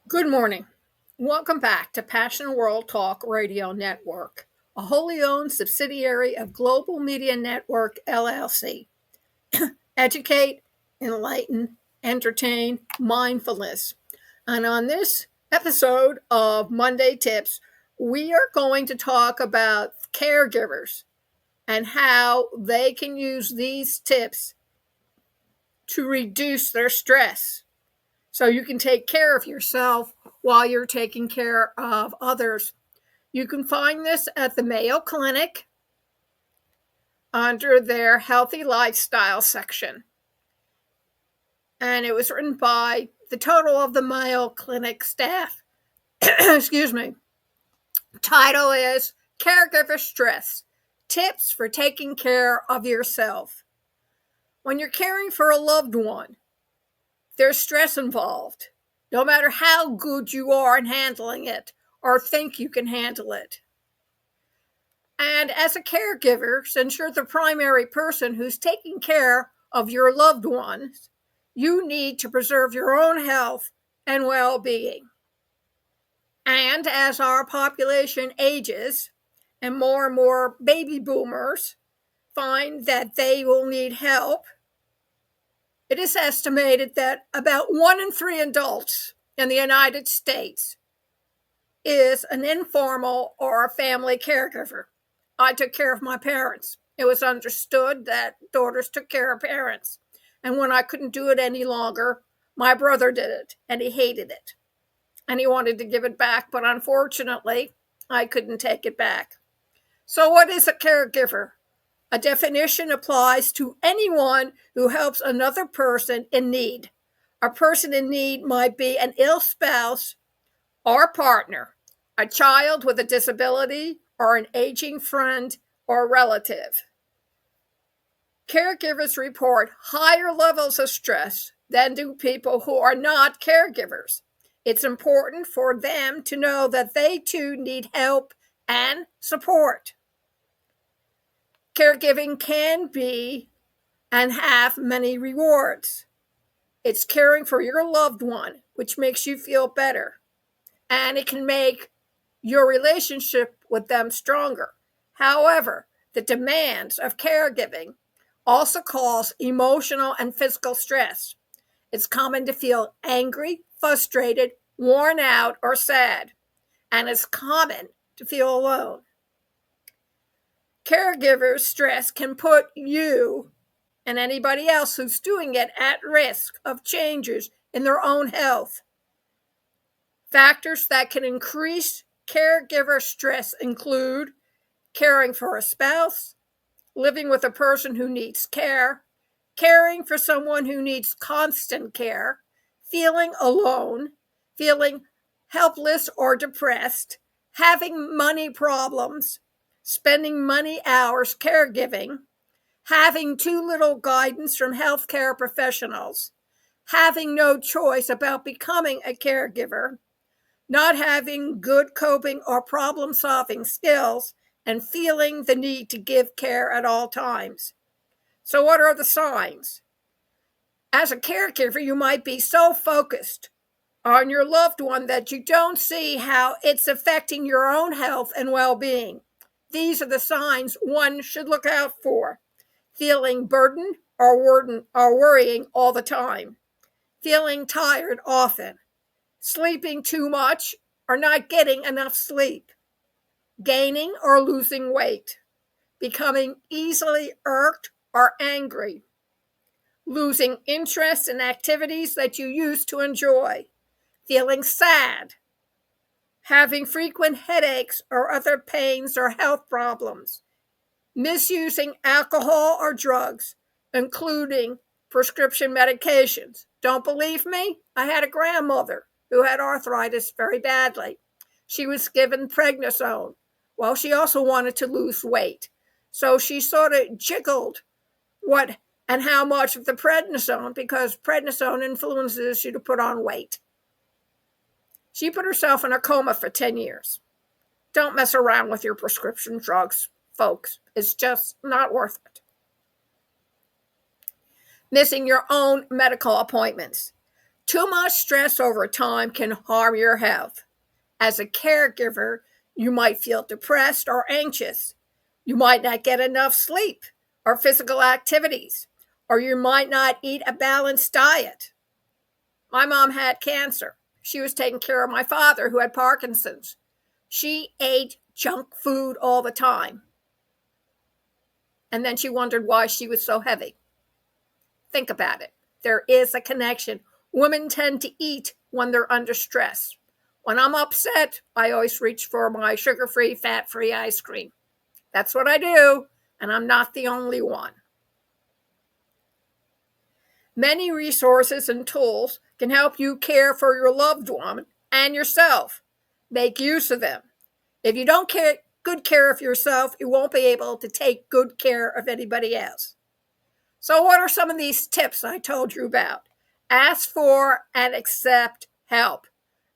Good morning. Welcome back to Passion World Talk Radio Network, a wholly owned subsidiary of Global Media Network LLC. Educate, enlighten, entertain, mindfulness. And on this episode of Monday Tips, we are going to talk about caregivers and how they can use these tips to reduce their stress so you can take care of yourself while you're taking care of others. You can find this at the Mayo Clinic under their healthy lifestyle section. And it was written by the total of the Mayo Clinic staff. Excuse me. Title is Caregiver Stress Tips for Taking Care of Yourself. When you're caring for a loved one, there's stress involved, no matter how good you are in handling it or think you can handle it. And as a caregiver, since you're the primary person who's taking care of your loved ones, you need to preserve your own health and well-being. And as our population ages and more baby boomers find that they will need help, it is estimated that about 1 in 3 adults in the United States is an informal or a family caregiver. I took care of my parents. It was understood that daughters took care of parents. And when I couldn't do it any longer, my brother did it, and he hated it. And he wanted to give it back, but unfortunately, I couldn't take it back. So what is a caregiver? A definition applies to anyone who helps another person in need. A person in need might be an ill spouse or partner, a child with a disability, or an aging friend or relative. Caregivers report higher levels of stress than do people who are not caregivers. It's important for them to know that they too need help and support. Caregiving can be and have many rewards. It's caring for your loved one, which makes you feel better, and it can make your relationship with them stronger. However, the demands of caregiving also cause emotional and physical stress. It's common to feel angry, frustrated, worn out, or sad, and it's common to feel alone. Caregiver stress can put you and anybody else who's doing it at risk of changes in their own health. Factors that can increase caregiver stress include caring for a spouse, living with a person who needs care, caring for someone who needs constant care, feeling alone, feeling helpless or depressed, having money problems, spending money hours caregiving, having too little guidance from healthcare professionals, having no choice about becoming a caregiver, not having good coping or problem-solving skills, and feeling the need to give care at all times. So what are the signs? As a caregiver, you might be so focused on your loved one that you don't see how it's affecting your own health and well-being. These are the signs one should look out for. Feeling burdened or worrying all the time. Feeling tired often. Sleeping too much or not getting enough sleep. Gaining or losing weight. Becoming easily irked or angry. Losing interest in activities that you used to enjoy. Feeling sad. Having frequent headaches or other pains or health problems. Misusing alcohol or drugs, including prescription medications. Don't believe me? I had a grandmother who had arthritis very badly. She was given prednisone. Well, she also wanted to lose weight. So she sort of jiggled what and how much of the prednisone, because prednisone influences you to put on weight. She put herself in a coma for 10 years. Don't mess around with your prescription drugs, folks. It's just not worth it. Missing your own medical appointments. Too much stress over time can harm your health. As a caregiver, you might feel depressed or anxious. You might not get enough sleep or physical activities, or you might not eat a balanced diet. My mom had cancer. She was taking care of my father, who had Parkinson's. She ate junk food all the time. And then she wondered why she was so heavy. Think about it. There is a connection. Women tend to eat when they're under stress. When I'm upset, I always reach for my sugar-free, fat-free ice cream. That's what I do, and I'm not the only one. Many resources and tools can help you care for your loved one and yourself. Make use of them. If you don't take good care of yourself, you won't be able to take good care of anybody else. So what are some of these tips I told you about? Ask for and accept help.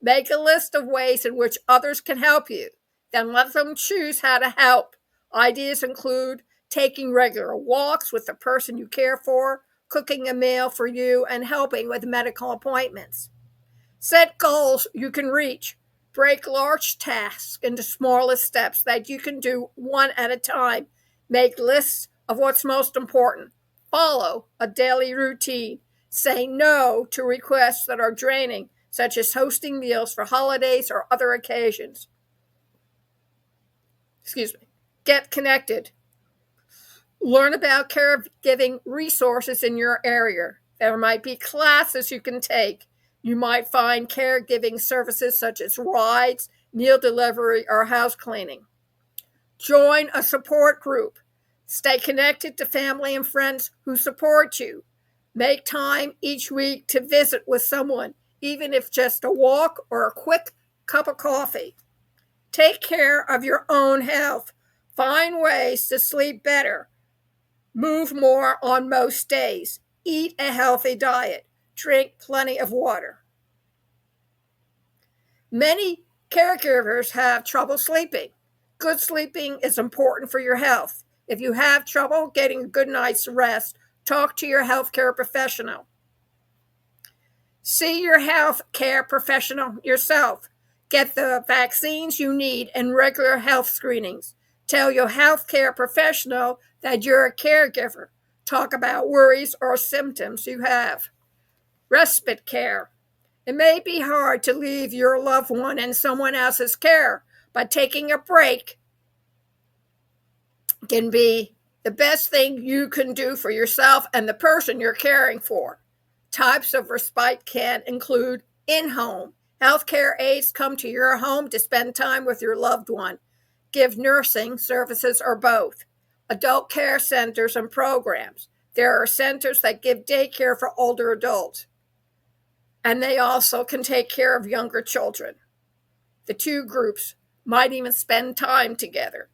Make a list of ways in which others can help you. Then let them choose how to help. Ideas include taking regular walks with the person you care for, cooking a meal for you, and helping with medical appointments. Set goals you can reach. Break large tasks into smaller steps that you can do one at a time. Make lists of what's most important. Follow a daily routine. Say no to requests that are draining, such as hosting meals for holidays or other occasions. Get connected. Learn about caregiving resources in your area. There might be classes you can take. You might find caregiving services such as rides, meal delivery, or house cleaning. Join a support group. Stay connected to family and friends who support you. Make time each week to visit with someone, even if just a walk or a quick cup of coffee. Take care of your own health. Find ways to sleep better. Move more on most days. Eat a healthy diet. Drink plenty of water. Many caregivers have trouble sleeping. Good sleeping is important for your health. If you have trouble getting a good night's rest, talk to your healthcare professional. See your healthcare professional yourself. Get the vaccines you need and regular health screenings. Tell your healthcare professional that you're a caregiver. Talk about worries or symptoms you have. Respite care. It may be hard to leave your loved one in someone else's care, but taking a break can be the best thing you can do for yourself and the person you're caring for. Types of respite can include in-home. Healthcare aides come to your home to spend time with your loved one. Give nursing services or both. Adult care centers and programs. There are centers that give daycare for older adults, and they also can take care of younger children. The two groups might even spend time together.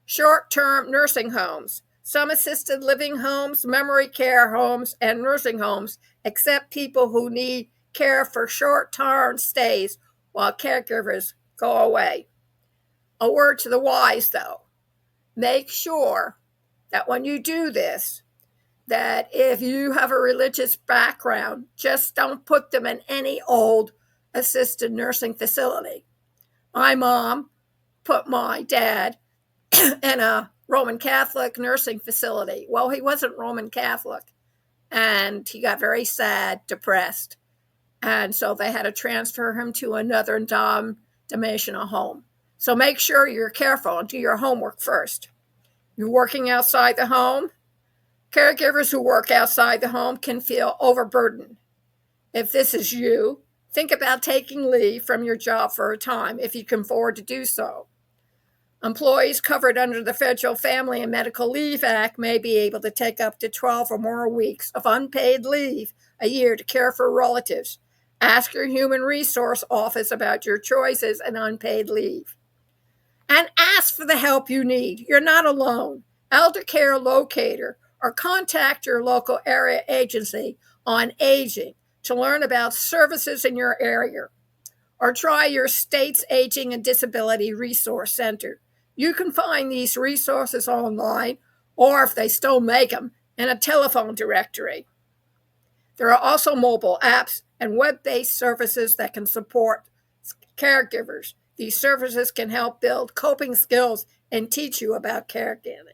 Short-term nursing homes. Some assisted living homes, memory care homes, and nursing homes accept people who need care for short-term stays while caregivers go away. A word to the wise, though. Make sure that when you do this, that if you have a religious background, just don't put them in any old assisted nursing facility. My mom put my dad in a Roman Catholic nursing facility. Well, he wasn't Roman Catholic, and he got very sad, depressed, and so they had to transfer him to another denominational home. So make sure you're careful and do your homework first. You're working outside the home. Caregivers who work outside the home can feel overburdened. If this is you, think about taking leave from your job for a time if you can afford to do so. Employees covered under the Federal Family and Medical Leave Act may be able to take up to 12 or more weeks of unpaid leave a year to care for relatives. Ask your Human Resource Office about your choices and unpaid leave. And ask for the help you need. You're not alone. Elder Care Locator, or contact your local area agency on aging to learn about services in your area, or try your state's Aging and Disability Resource Center. You can find these resources online, or if they still make them, in a telephone directory. There are also mobile apps and web-based services that can support caregivers. These services can help build coping skills and teach you about caregiving.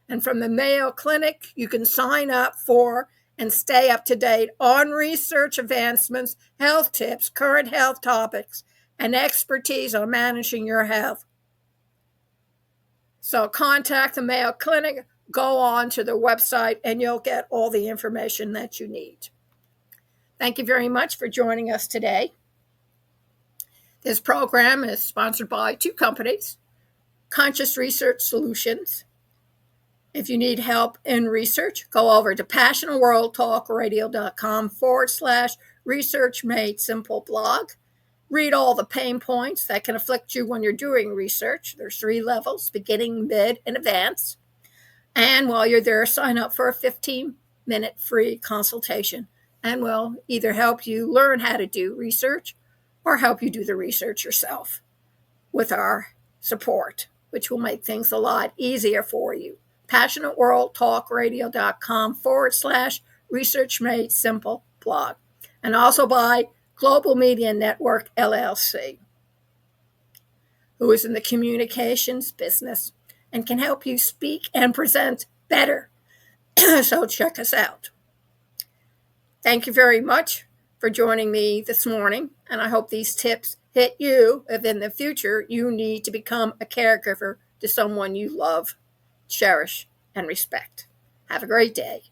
And from the Mayo Clinic, you can sign up for and stay up to date on research advancements, health tips, current health topics, and expertise on managing your health. So contact the Mayo Clinic, go on to their website, and you'll get all the information that you need. Thank you very much for joining us today. This program is sponsored by two companies, Conscious Research Solutions. If you need help in research, go over to passionworldtalkradio.com/research made simple blog. Read all the pain points that can afflict you when you're doing research. There's 3 levels, beginning, mid, and advanced. And while you're there, sign up for a 15-minute free consultation, and we'll either help you learn how to do research or help you do the research yourself with our support, which will make things a lot easier for you. passionworldtalkradio.com/research made simple blog, and also by Global Media Network LLC, who is in the communications business and can help you speak and present better. So check us out. Thank you very much for joining me this morning, and I hope these tips hit you if in the future you need to become a caregiver to someone you love, cherish, and respect. Have a great day.